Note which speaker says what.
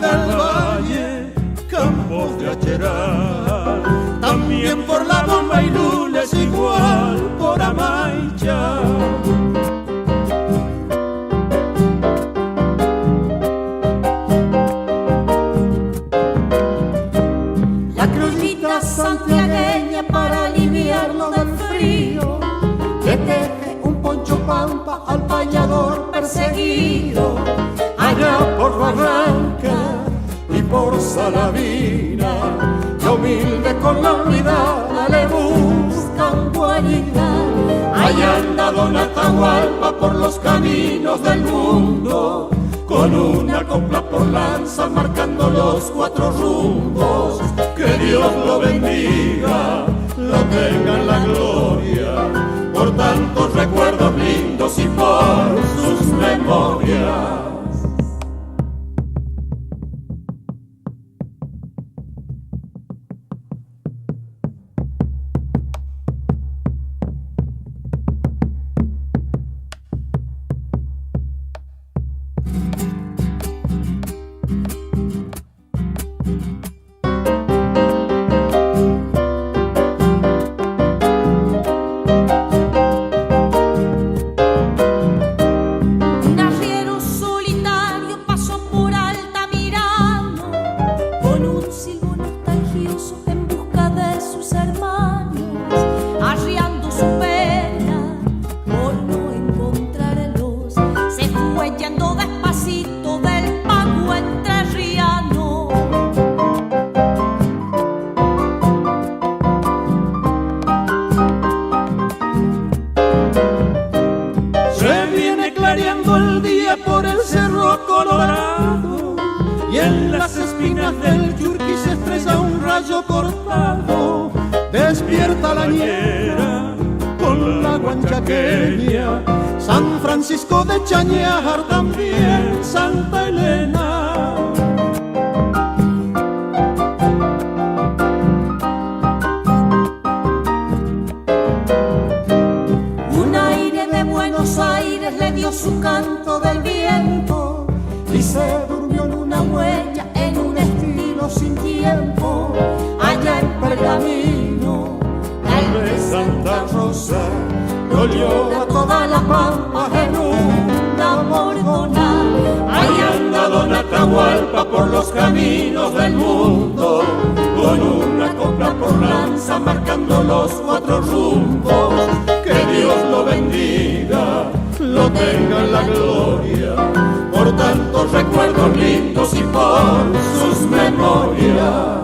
Speaker 1: del valle, campos de acherar, también por la bomba y lules, igual por Amaicha.
Speaker 2: La crudita santiagueña para aliviarlo del frío, que teje un poncho pampa al payador perseguido.
Speaker 1: Allá por Barranca y por Salavina, la humilde con la olvidada le buscan guarida. Allá anda Don Atahualpa por los caminos del mundo, con una copla por lanza marcando los cuatro rumbos. Que Dios lo bendiga, lo tenga en la gloria, por tantos recuerdos lindos y por sus memorias. El día por el cerro Colorado y en las espinas del Yurqui se estrella un rayo cortado. Despierta la ñera con la guanchaqueña, San Francisco de Chañar, también Santa Elena.
Speaker 2: Un aire de Buenos Aires le dio su canto del viento y se durmió en una huella, en un estilo sin tiempo. Allá en Pergamino,
Speaker 1: el de Santa Rosa dolió
Speaker 2: a toda la pampa en una bordona.
Speaker 1: Ahí anda Don Atahualpa por los caminos del mundo, con una copla por lanza marcando los cuatro rumbos. Que Dios lo bendiga, lo tenga en la gloria, por tantos recuerdos lindos y por sus memorias.